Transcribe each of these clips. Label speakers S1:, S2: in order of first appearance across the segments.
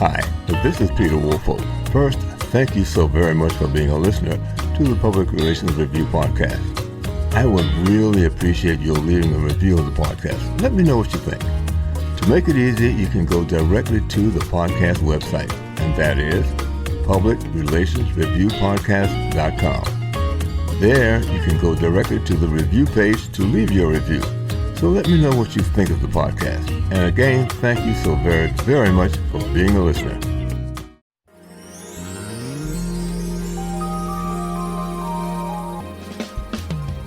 S1: Hi, this is Peter Woolfolk. First, thank you so very much for being a listener to the Public Relations Review podcast. I would really appreciate your leaving a review of the podcast. Let me know what you think. To make it easy, you can go directly to the podcast website, and that is publicrelationsreviewpodcast.com. There, you can go directly to the review page to leave your review. So let me know what you think of the podcast. And again, thank you so very, very much for being a listener.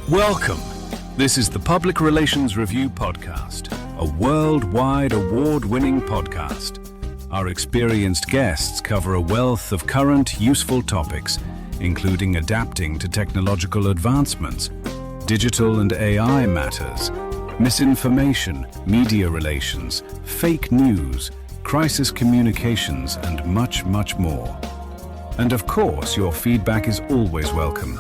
S2: Welcome. This is the Public Relations Review Podcast, a worldwide award-winning podcast. Our experienced guests cover a wealth of current, useful topics, including adapting to technological advancements, digital and AI matters, misinformation, media relations, fake news, crisis communications, and much, much more. And of course, your feedback is always welcome.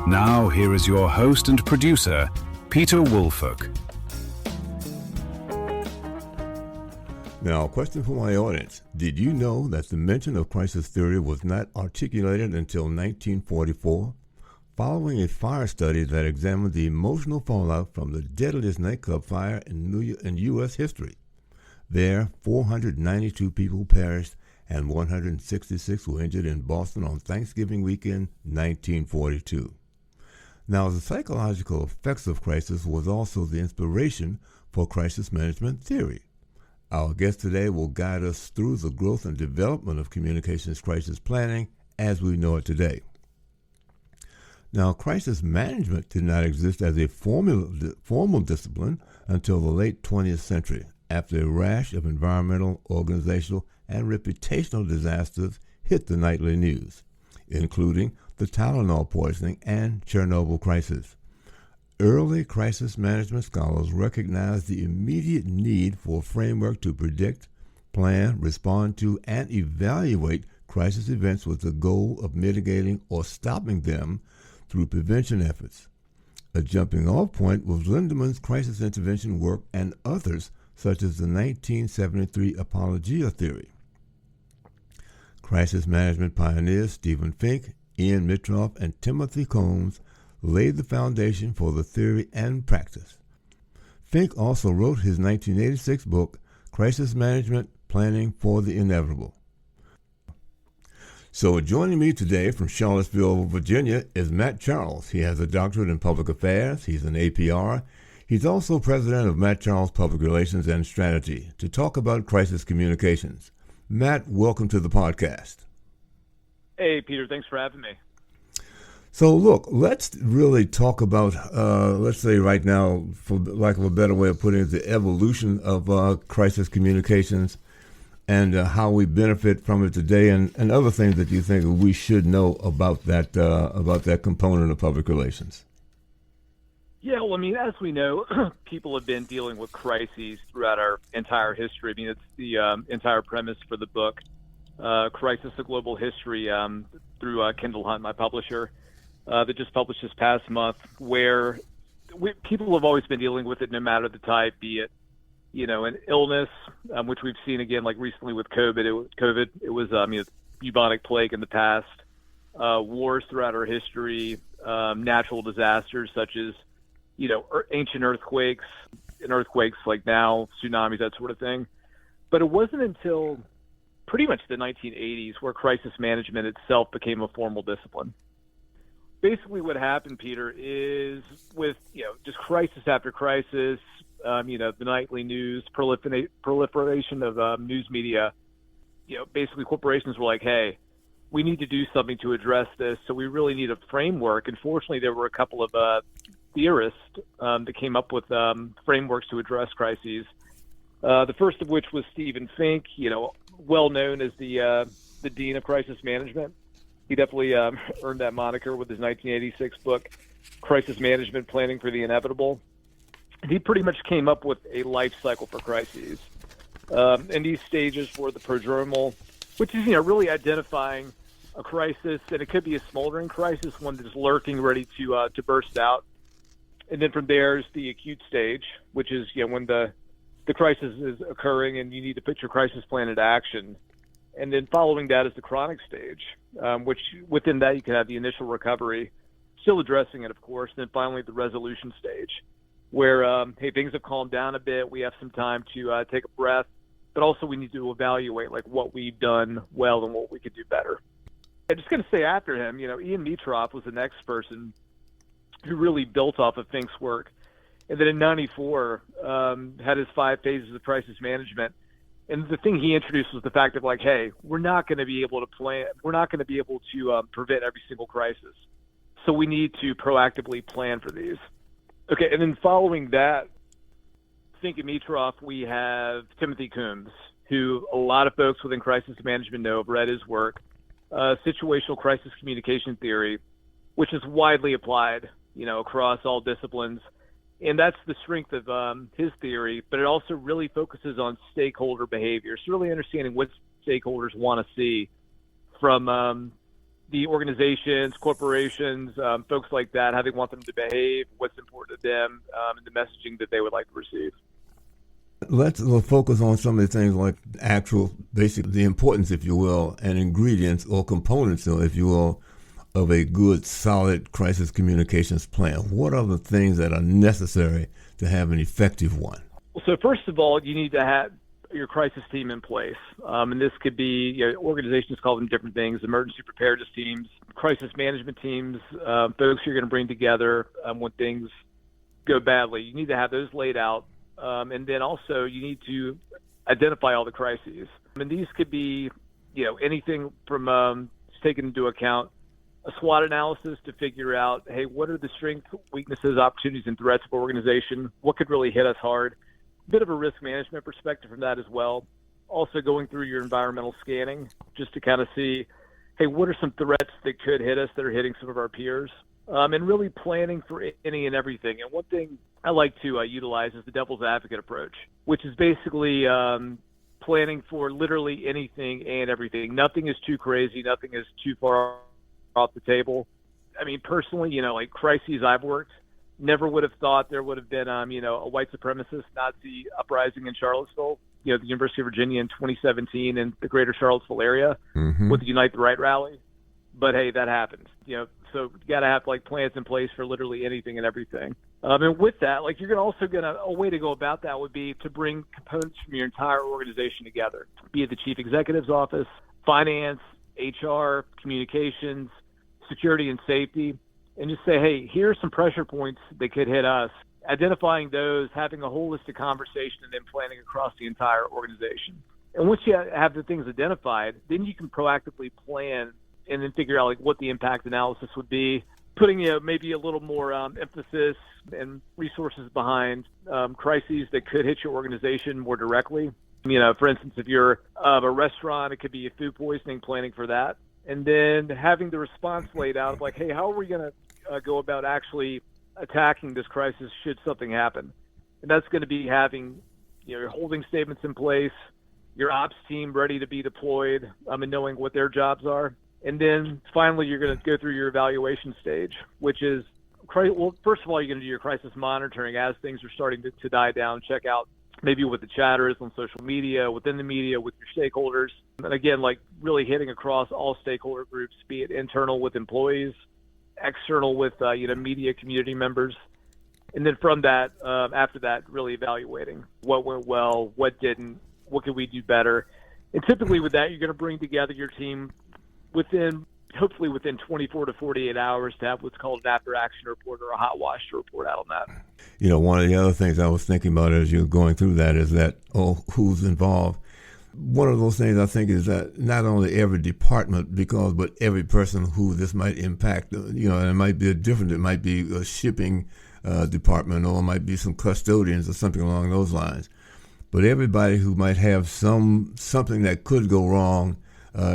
S2: Now, here is your host and producer, Peter Woolfolk.
S1: Now, a question for my audience. Did you know that the mention of crisis theory was not articulated until 1944? Following a fire study that examined the emotional fallout from the deadliest nightclub fire in U.S. history. There, 492 people perished and 166 were injured in Boston on Thanksgiving weekend, 1942. Now, the psychological effects of crisis was also the inspiration for crisis management theory. Our guest today will guide us through the growth and development of communications crisis planning as we know it today. Now, crisis management did not exist as a formal discipline until the late 20th century, after a rash of environmental, organizational, and reputational disasters hit the nightly news, including the Tylenol poisoning and Chernobyl crisis. Early crisis management scholars recognized the immediate need for a framework to predict, plan, respond to, and evaluate crisis events with the goal of mitigating or stopping them through prevention efforts. A jumping-off point was Lindeman's crisis intervention work and others, such as the 1973 Apologia theory. Crisis management pioneers Stephen Fink, Ian Mitroff, and Timothy Combs laid the foundation for the theory and practice. Fink also wrote his 1986 book, Crisis Management: Planning for the Inevitable. So joining me today from Charlottesville, Virginia, is Matt Charles. He has a doctorate in public affairs. He's an APR. He's also president of Matt Charles Public Relations and Strategy to talk about crisis communications. Matt, welcome to the podcast.
S3: Hey, Peter. Thanks for having me.
S1: So look, let's really talk about, let's say right now, for lack of a better way of putting it, the evolution of crisis communications and how we benefit from it today, and other things that you think we should know about that component of public relations.
S3: Yeah, well, I mean, as we know, people have been dealing with crises throughout our entire history. I mean, it's the entire premise for the book, Crisis: A Global History, through Kendall Hunt, my publisher, that just published this past month, where people have always been dealing with it no matter the type, be it an illness, which we've seen again, like recently with COVID. It was bubonic plague in the past, wars throughout our history, natural disasters such as, ancient earthquakes like now, tsunamis, that sort of thing. But it wasn't until pretty much the 1980s where crisis management itself became a formal discipline. Basically what happened, Peter, is with, just crisis after crisis, the nightly news, proliferation of news media, basically corporations were like, hey, we need to do something to address this, so we really need a framework. And fortunately, there were a couple of theorists that came up with frameworks to address crises. The first of which was Stephen Fink, well known as the dean of crisis management. He definitely earned that moniker with his 1986 book, Crisis Management: Planning for the Inevitable. He pretty much came up with a life cycle for crises. And these stages were the prodromal, which is, really identifying a crisis, and it could be a smoldering crisis, one that's lurking, ready to burst out. And then from there is the acute stage, which is, when the crisis is occurring and you need to put your crisis plan into action. And then following that is the chronic stage, which within that you can have the initial recovery, still addressing it, of course. And then finally the resolution stage, where, hey, things have calmed down a bit. We have some time to take a breath, but also we need to evaluate like what we've done well and what we could do better. I'm just going to say after him, Ian Metroff was the next person who really built off of Fink's work. And then in 94, had his 5 phases of crisis management. And the thing he introduced was the fact of like, hey, we're not going to be able to plan. We're not going to be able to prevent every single crisis. So we need to proactively plan for these. Okay, and then following that, Fink and Metroff, we have Timothy Coombs, who a lot of folks within crisis management know, have read his work, situational crisis communication theory, which is widely applied, across all disciplines. And that's the strength of his theory, but it also really focuses on stakeholder behavior. So really understanding what stakeholders want to see from the organizations, corporations, folks like that, how they want them to behave, what's important to them, and the messaging that they would like to receive.
S1: Let's focus on some of the things like the importance, if you will, and ingredients or components, if you will, of a good, solid crisis communications plan. What are the things that are necessary to have an effective one?
S3: So first of all, you need to have your crisis team in place. And this could be, organizations call them different things, emergency preparedness teams, crisis management teams, folks you're going to bring together when things go badly. You need to have those laid out. And then also you need to identify all the crises. And these could be, anything from taking into account a SWOT analysis to figure out, hey, what are the strengths, weaknesses, opportunities, and threats of our organization? What could really hit us hard? A bit of a risk management perspective from that as well. Also going through your environmental scanning just to kind of see, hey, what are some threats that could hit us that are hitting some of our peers? And really planning for any and everything. And one thing I like to utilize is the devil's advocate approach, which is basically planning for literally anything and everything. Nothing is too crazy. Nothing is too far off the table. I mean, personally, like crises I've worked, never would have thought there would have been, a white supremacist Nazi uprising in Charlottesville, the University of Virginia in 2017 in the greater Charlottesville area with the Unite the Right rally. But hey, that happened, so you got to have like plans in place for literally anything and everything. And with that, like a way to go about that would be to bring components from your entire organization together, be it the chief executive's office, finance, HR, communications, security and safety, and just say, hey, here are some pressure points that could hit us, identifying those, having a holistic conversation, and then planning across the entire organization. And once you have the things identified, then you can proactively plan and then figure out like what the impact analysis would be, putting maybe a little more emphasis and resources behind crises that could hit your organization more directly. For instance, if you're a restaurant, it could be a food poisoning, planning for that. And then having the response laid out of like, hey, how are we going to go about actually attacking this crisis should something happen? And that's going to be having, your holding statements in place, your ops team ready to be deployed, and knowing what their jobs are. And then finally, you're going to go through your evaluation stage, which is, first of all, you're going to do your crisis monitoring as things are starting to die down, check out maybe what the chatter is on social media, within the media, with your stakeholders. And again, like really hitting across all stakeholder groups, be it internal with employees, external with, media community members. And then from that, after that, really evaluating what went well, what didn't, what could we do better. And typically with that, you're going to bring together your team hopefully within 24 to 48 hours to have what's called an after-action report or a hot wash to report out on that.
S1: One of the other things I was thinking about as you're going through that is that, who's involved? One of those things I think is that not only every department, but every person who this might impact, and it might be it might be a shipping department, or it might be some custodians or something along those lines. But everybody who might have something that could go wrong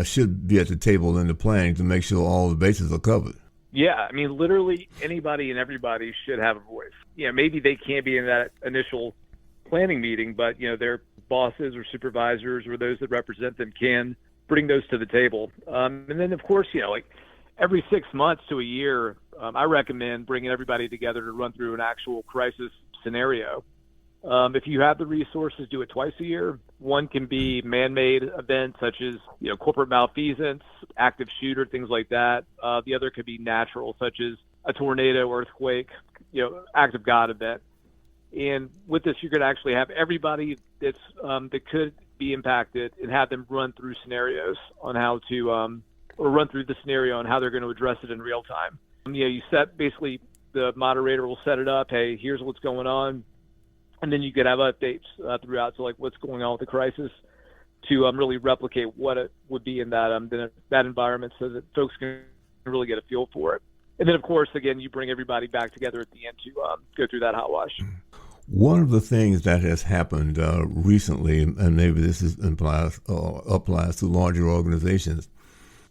S1: should be at the table in the planning to make sure all the bases are covered.
S3: Yeah, I mean, literally anybody and everybody should have a voice. Maybe they can't be in that initial planning meeting, but, their bosses or supervisors or those that represent them can bring those to the table. And then, of course, like every 6 months to a year, I recommend bringing everybody together to run through an actual crisis scenario If you have the resources, do it twice a year. One can be man-made events such as corporate malfeasance, active shooter, things like that. The other could be natural, such as a tornado, earthquake, act of God event. And with this, you're going to actually have everybody that could be impacted and have them run through scenarios on how to, or run through the scenario on how they're going to address it in real time. You set, basically, the moderator will set it up. Hey, here's what's going on. And then you could have updates throughout, so like what's going on with the crisis, to really replicate what it would be in that environment, so that folks can really get a feel for it. And then, of course, again, you bring everybody back together at the end to go through that hot wash.
S1: One of the things that has happened recently, and maybe this applies to larger organizations,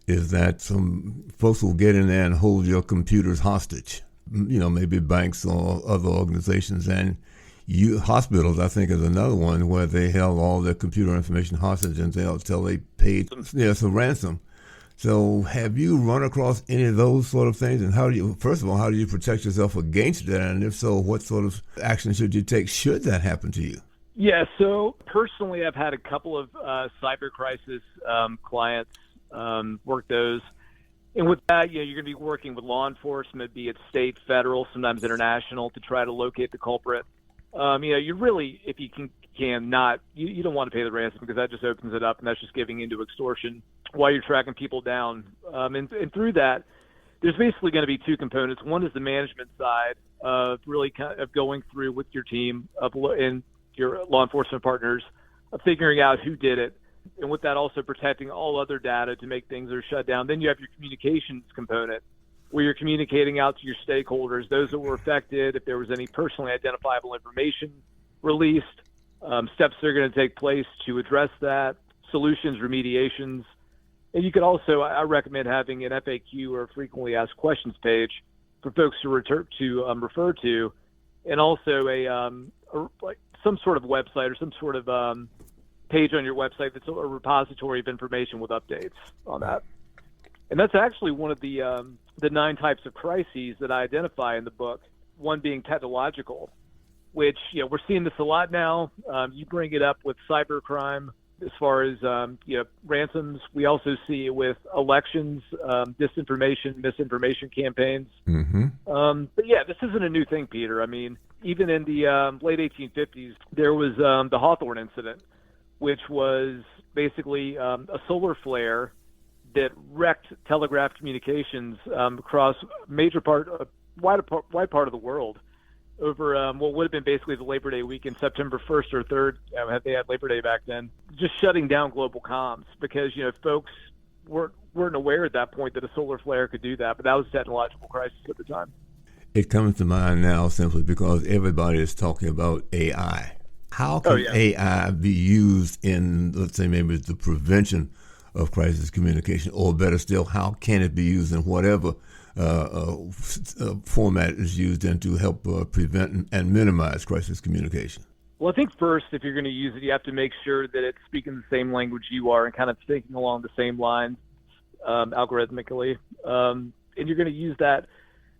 S1: is that some folks will get in there and hold your computers hostage. Maybe banks or other organizations, and hospitals, I think, is another one where they held all their computer information hostage until they paid some ransom. So have you run across any of those sort of things? And first of all, how do you protect yourself against that? And if so, what sort of action should you take should that happen to you?
S3: Yeah, so personally, I've had a couple of cyber crisis clients work those. And with that, you're going to be working with law enforcement, be it state, federal, sometimes international, to try to locate the culprit. You really, if you can not, you don't want to pay the ransom, because that just opens it up, and that's just giving into extortion while you're tracking people down. And through that, there's basically going to be two components. One is the management side of really kind of going through with your team and your law enforcement partners, of figuring out who did it, and with that also protecting all other data to make things are shut down. Then you have your communications component, where you're communicating out to your stakeholders, those that were affected, if there was any personally identifiable information released, steps that are going to take place to address that, solutions, remediations. And you could also, I recommend having an FAQ, or frequently asked questions page, for folks to refer to, and also like some sort of website or some sort of page on your website that's a repository of information with updates on that. And that's actually one of the 9 types of crises that I identify in the book, one being technological, which, we're seeing this a lot now. You bring it up with cybercrime as far as, ransoms. We also see it with elections, disinformation, misinformation campaigns.
S1: Mm-hmm.
S3: But yeah, this isn't a new thing, Peter. I mean, even in the late 1850s, there was the Hawthorne incident, which was basically a solar flare that wrecked telegraph communications across wide part of the world over what would have been basically the Labor Day weekend, September 1st or 3rd. They had Labor Day back then, just shutting down global comms, because folks weren't aware at that point that a solar flare could do that. But that was a technological crisis at the time.
S1: It comes to mind now simply because everybody is talking about AI. How can AI be used in, let's say, maybe the prevention of crisis communication, or better still, how can it be used in whatever format is used in to help prevent and minimize crisis communication?
S3: Well, I think first, if you're going to use it, you have to make sure that it's speaking the same language you are and kind of thinking along the same lines algorithmically. And you're going to use that,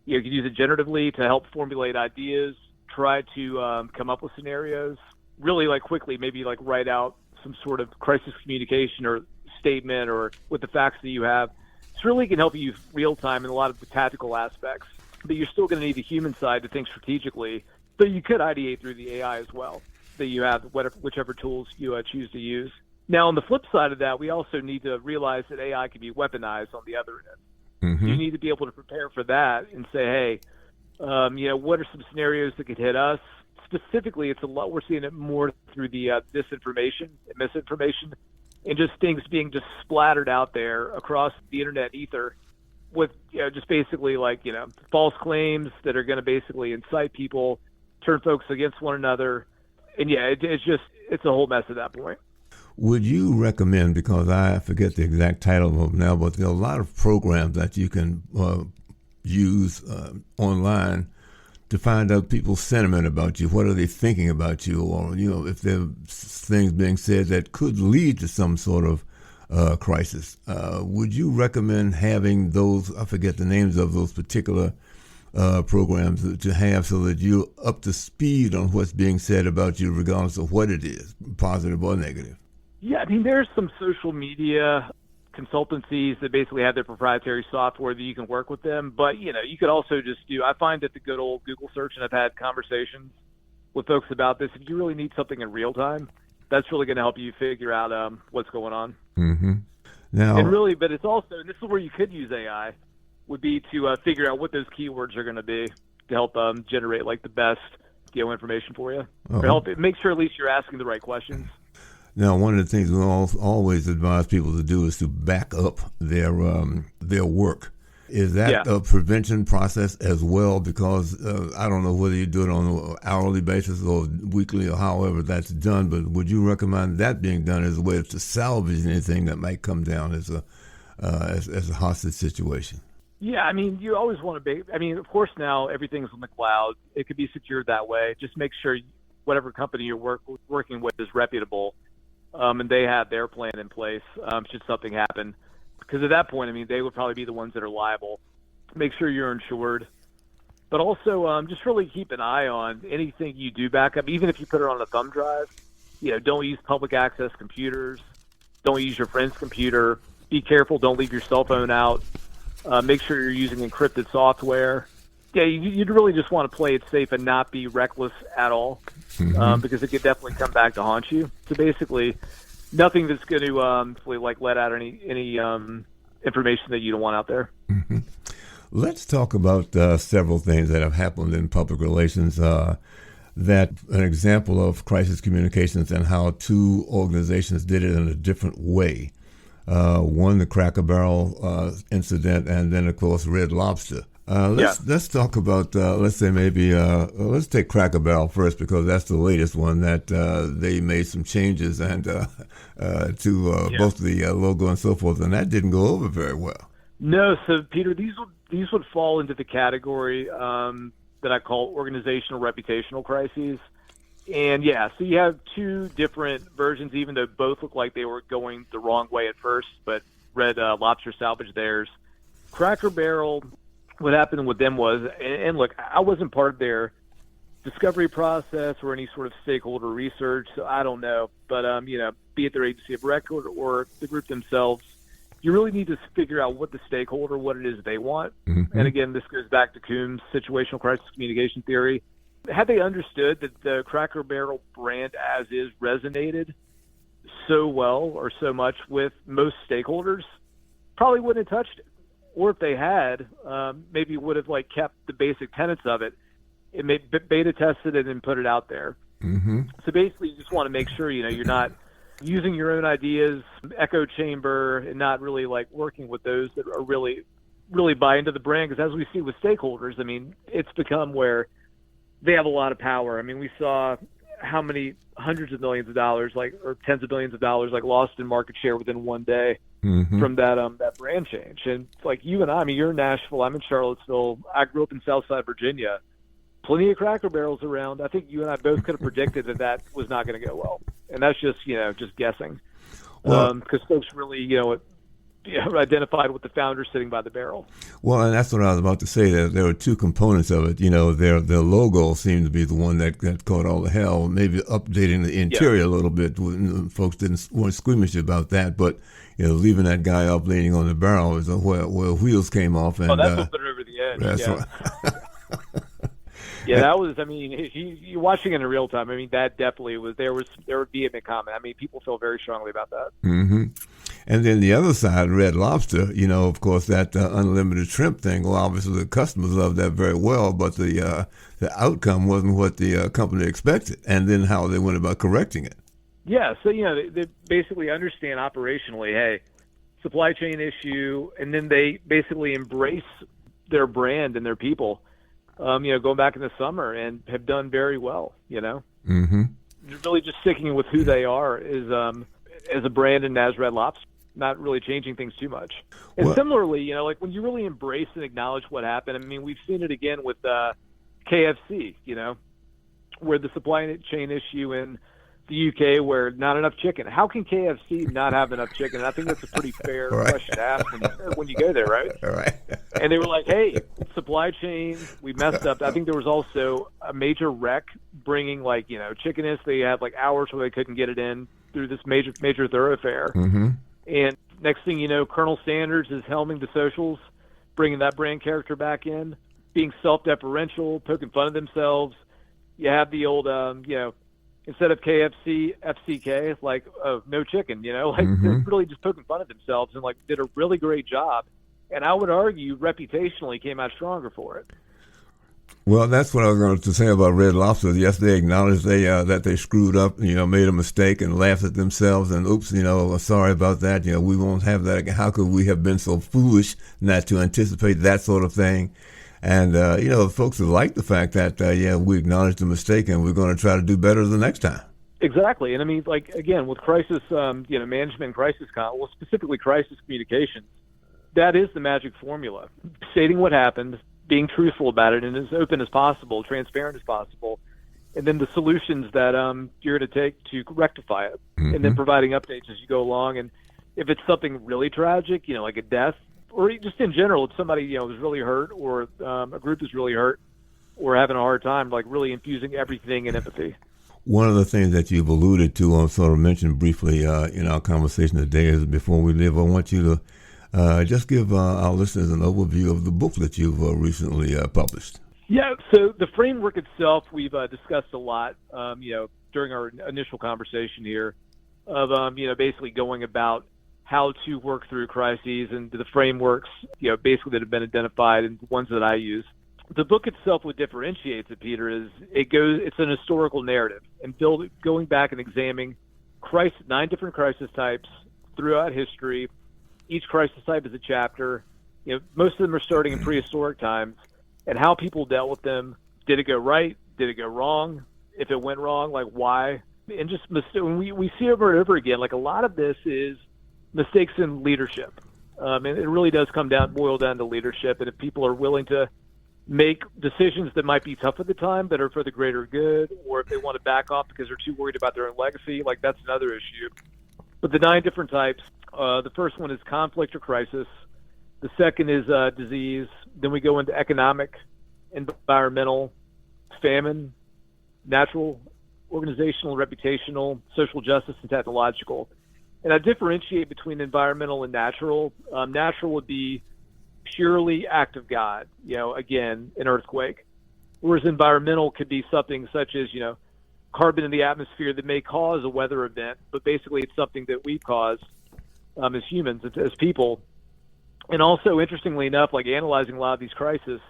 S3: you can use it generatively to help formulate ideas, try to come up with scenarios, really quickly, maybe write out some sort of crisis communication or statement, or with the facts that you have. This really can help you use real time in a lot of the tactical aspects, but you're still going to need the human side to think strategically. But you could ideate through the AI as well, that you have, whichever tools you choose to use. Now, on the flip side of that, we also need to realize that AI can be weaponized on the other end.
S1: Mm-hmm.
S3: You need to be able to prepare for that and say, hey, what are some scenarios that could hit us? Specifically, it's a lot. We're seeing it more through the disinformation and misinformation, and just things being just splattered out there across the internet ether, with just basically false claims that are going to basically incite people, turn folks against one another, and it's a whole mess at that point.
S1: Would you recommend, because I forget the exact title of them now, but there are a lot of programs that you can use online to find out people's sentiment about you. What are they thinking about you? Or, if there are things being said that could lead to some sort of crisis. Would you recommend having those, I forget the names of those particular programs to have so that you're up to speed on what's being said about you, regardless of what it is, positive or negative?
S3: Yeah, I mean, there's some social media consultancies that basically have their proprietary software that you can work with them. But, you could also just I find that the good old Google search, and I've had conversations with folks about this, if you really need something in real time, that's really going to help you figure out what's going on.
S1: Mm-hmm. Now,
S3: and really, but it's also, and this is where you could use AI, would be to figure out what those keywords are going to be to help generate like the best information for you, or help make sure at least you're asking the right questions.
S1: Now, one of the things we always advise people to do is to back up their work. Is that a prevention process as well? Because I don't know whether you do it on an hourly basis or weekly or however that's done, but would you recommend that being done as a way to salvage anything that might come down as a hostage situation? Yeah,
S3: I mean, you always want to be. I mean, of course, now everything's on the cloud. It could be secured that way. Just make sure whatever company you're working with is reputable. And they have their plan in place should something happen. Because at that point, I mean, they would probably be the ones that are liable. Make sure you're insured. But also just really keep an eye on anything you do back up, even if you put it on a thumb drive. Don't use public access computers. Don't use your friend's computer. Be careful. Don't leave your cell phone out. Make sure you're using encrypted software. Yeah, you'd really just want to play it safe and not be reckless at all, because it could definitely come back to haunt you. So basically, nothing that's going to let out any information that you don't want out there.
S1: Mm-hmm. Let's talk about several things that have happened in public relations. That an example of crisis communications and how two organizations did it in a different way. One, the Cracker Barrel incident, and then, of course, Red Lobster. Let's talk about, let's take Cracker Barrel first, because that's the latest one that they made some changes and to both the logo and so forth, and that didn't go over very well.
S3: No, so Peter, these would fall into the category that I call organizational reputational crises. And so you have two different versions, even though both look like they were going the wrong way at first, but Red Lobster salvaged theirs. Cracker Barrel, what happened with them was, and look, I wasn't part of their discovery process or any sort of stakeholder research, so I don't know. But, be it their agency of record or the group themselves, you really need to figure out what the stakeholder, what it is they want. Mm-hmm. And again, this goes back to Coombs' situational crisis communication theory. Had they understood that the Cracker Barrel brand as is resonated so well or so much with most stakeholders, probably wouldn't have touched it. Or if they had, maybe would have kept the basic tenets of it and beta tested it and put it out there.
S1: Mm-hmm.
S3: So basically, you just want to make sure you're not using your own ideas, echo chamber, and not really working with those that are really, really buy into the brand. Because as we see with stakeholders, I mean, it's become where they have a lot of power. I mean, we saw how many hundreds of millions of dollars, or tens of billions of dollars, lost in market share within one day. Mm-hmm. From that brand change. And you and I mean, you're in Nashville, I'm in Charlottesville, I grew up in Southside Virginia, plenty of Cracker Barrels around. I think you and I both could have predicted that was not going to go well. And that's just, just guessing. Because folks really, identified with the founder sitting by the barrel.
S1: Well, and that's what I was about to say. There were two components of it. Their logo seemed to be the one that caught all the hell. Maybe updating the interior a little bit. Folks weren't squeamish about that, but leaving that guy up leaning on the barrel is where wheels came off. And
S3: that's what put it over the edge.
S1: That's
S3: right. Yeah, that was. I mean, you watching it in real time. I mean, that definitely was. There was vehement comment. I mean, people feel very strongly about that.
S1: Mm-hmm. And then the other side, Red Lobster. Of course, that unlimited shrimp thing. Well, obviously the customers loved that very well, but the outcome wasn't what the company expected. And then how they went about correcting it.
S3: Yeah, so they basically understand operationally, hey, supply chain issue, and then they basically embrace their brand and their people. Going back in the summer and have done very well.
S1: Mm-hmm.
S3: Really just sticking with who they are is as a brand and as Red Lobster, not really changing things too much. And similarly, when you really embrace and acknowledge what happened. I mean, we've seen it again with KFC. Where the supply chain issue in the UK, where not enough chicken. How can KFC not have enough chicken? I think that's a pretty fair question to ask when you go there, right?
S1: All right.
S3: And they were like, hey, supply chain, we messed up. I think there was also a major wreck bringing chicken. They had hours where they couldn't get it in through this major thoroughfare.
S1: Mm-hmm.
S3: And next thing you know, Colonel Sanders is helming the socials, bringing that brand character back in, being self-deferential, poking fun of themselves. You have the old, instead of KFC, FCK, it's like, oh, no chicken, they're really just poking fun of themselves and did a really great job. And I would argue reputationally came out stronger for it.
S1: Well, that's what I was going to say about Red Lobster. Yes, they acknowledged that they screwed up, made a mistake and laughed at themselves and oops, sorry about that. We won't have that. How could we have been so foolish not to anticipate that sort of thing? And, folks like the fact that, we acknowledged the mistake and we're going to try to do better the next time.
S3: Exactly. And I mean, again, with crisis, management and crisis, specifically crisis communications, that is the magic formula. Stating what happened, being truthful about it, and as open as possible, transparent as possible, and then the solutions that you're going to take to rectify it, and then providing updates as you go along. And if it's something really tragic, like a death, or just in general, if somebody is really hurt, or a group is really hurt, or having a hard time, really infusing everything in empathy.
S1: One of the things that you've alluded to, or sort of mentioned briefly in our conversation today, is before we leave, I want you to just give our listeners an overview of the book that you've recently published.
S3: Yeah, so the framework itself we've discussed a lot, during our initial conversation here, of basically going about how to work through crises and the frameworks, basically that have been identified and the ones that I use. The book itself, what differentiates it, Peter, is it's an historical narrative and going back and examining 9 different crisis types throughout history. Each crisis type is a chapter. Most of them are starting in prehistoric times, and how people dealt with them. Did it go right? Did it go wrong? If it went wrong, why? And just we see over and over again, a lot of this is mistakes in leadership. And it really does boil down to leadership. And if people are willing to make decisions that might be tough at the time, but are for the greater good, or if they want to back off because they're too worried about their own legacy, that's another issue. But the 9 different types, the first one is conflict or crisis. The second is disease. Then we go into economic, environmental, famine, natural, organizational, reputational, social justice, and technological. And I differentiate between environmental and natural. Natural would be purely act of God, again, an earthquake. Whereas environmental could be something such as, carbon in the atmosphere that may cause a weather event, but basically it's something that we cause as humans, as people. And also, interestingly enough, analyzing a lot of these crises,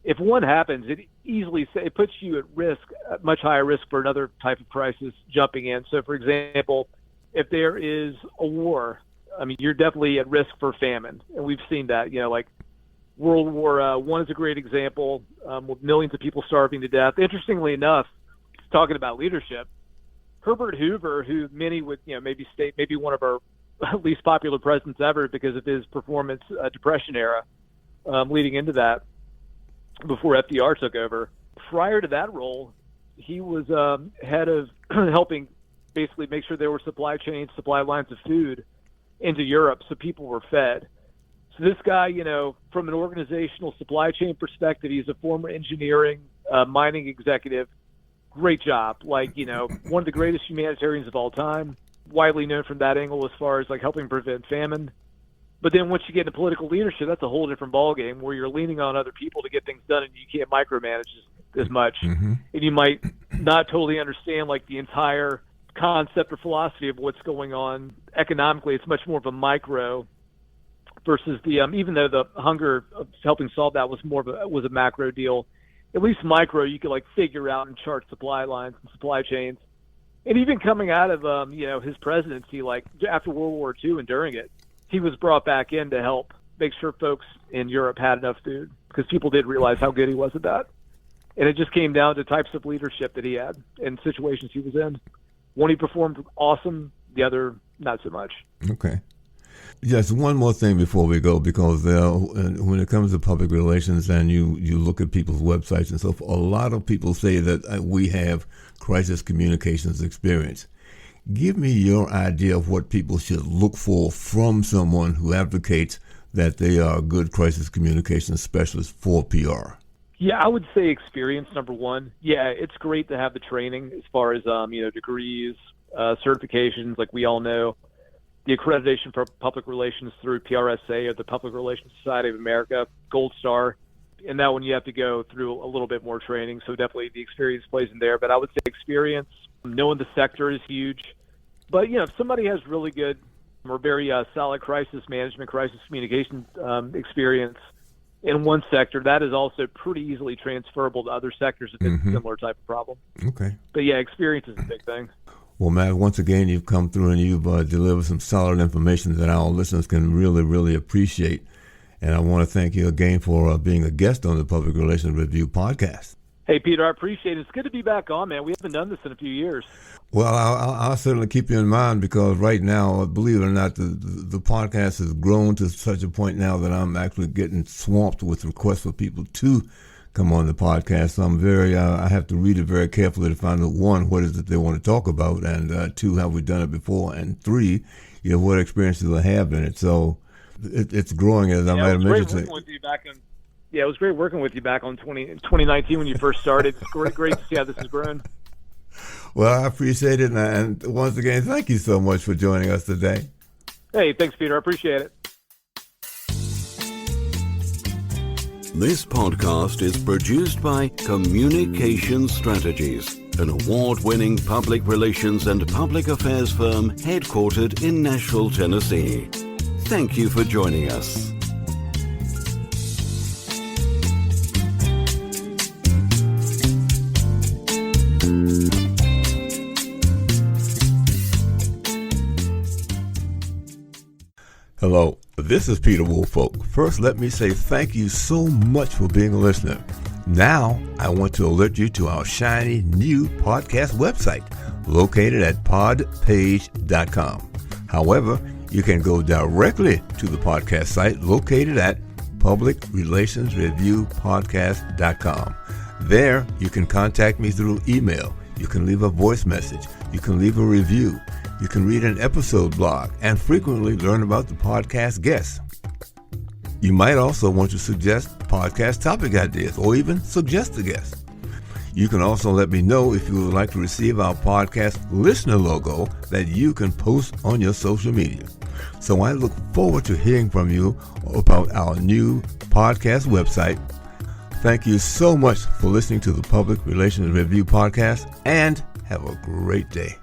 S3: if one happens, it puts you at risk, much higher risk for another type of crisis jumping in. So, for example, if there is a war, you're definitely at risk for famine. And we've seen that, World War I is a great example, with millions of people starving to death. Interestingly enough, talking about leadership, Herbert Hoover, who many would, maybe state maybe one of our least popular presidents ever because of his performance Depression era, leading into that before FDR took over. Prior to that role, he was head of helping basically make sure there were supply lines of food into Europe so people were fed. So this guy, from an organizational supply chain perspective, he's a former engineering, mining executive. Great job. One of the greatest humanitarians of all time, widely known from that angle as far as helping prevent famine. But then once you get into political leadership, that's a whole different ballgame where you're leaning on other people to get things done and you can't micromanage as much. Mm-hmm. And you might not totally understand the entire concept or philosophy of what's going on economically. It's much more of a micro versus the even though the hunger of helping solve that was was a macro deal. At least micro, you could figure out and chart supply lines and supply chains. And even coming out of his presidency, after World War II and during it, he was brought back in to help make sure folks in Europe had enough food because people did realize how good he was at that. And it just came down to types of leadership that he had and situations he was in. One he performed awesome, the other not so much.
S1: Okay. Yes, one more thing before we go, because when it comes to public relations and you look at people's websites and so forth, a lot of people say that we have crisis communications experience. Give me your idea of what people should look for from someone who advocates that they are a good crisis communication specialist for PR?
S3: Yeah, I would say experience, number one. Yeah, it's great to have the training as far as, degrees, certifications, like we all know. The accreditation for public relations through PRSA, or the Public Relations Society of America, Gold Star. And that one you have to go through a little bit more training, so definitely the experience plays in there. But I would say experience, knowing the sector is huge. But, if somebody has really good or very solid crisis management, crisis communication experience in one sector, that is also pretty easily transferable to other sectors if it's a similar type of problem.
S1: Okay.
S3: But, yeah, experience is a big thing.
S1: Well, Matt, once again, you've come through and you've delivered some solid information that our listeners can really, really appreciate. And I want to thank you again for being a guest on the Public Relations Review podcast.
S3: Hey, Peter, I appreciate it. It's good to be back on, man. We haven't done this in a few years.
S1: Well, I'll certainly keep you in mind, because right now, believe it or not, the podcast has grown to such a point now that I'm actually getting swamped with requests for people to come on the podcast. So I'm I have to read it very carefully to find out, one, what is it they want to talk about, and two, have we done it before, and three, what experiences I have in it. So it's growing, as I might have mentioned.
S3: It was great working with you back in 2019 when you first started. It's great to see how this has grown.
S1: Well, I appreciate it, and once again, thank you so much for joining us today.
S3: Hey, thanks, Peter. I appreciate it.
S4: This podcast is produced by Communication Strategies, an award-winning public relations and public affairs firm headquartered in Nashville, Tennessee. Thank you for joining us.
S1: Hello, this is Peter Woolfolk. First, let me say thank you so much for being a listener. Now, I want to alert you to our shiny new podcast website located at podpage.com. However, you can go directly to the podcast site located at publicrelationsreviewpodcast.com. There, you can contact me through email. You can leave a voice message. You can leave a review. You can read an episode blog and frequently learn about the podcast guests. You might also want to suggest podcast topic ideas or even suggest a guest. You can also let me know if you would like to receive our podcast listener logo that you can post on your social media. So I look forward to hearing from you about our new podcast website. Thank you so much for listening to the Public Relations Review podcast, and have a great day.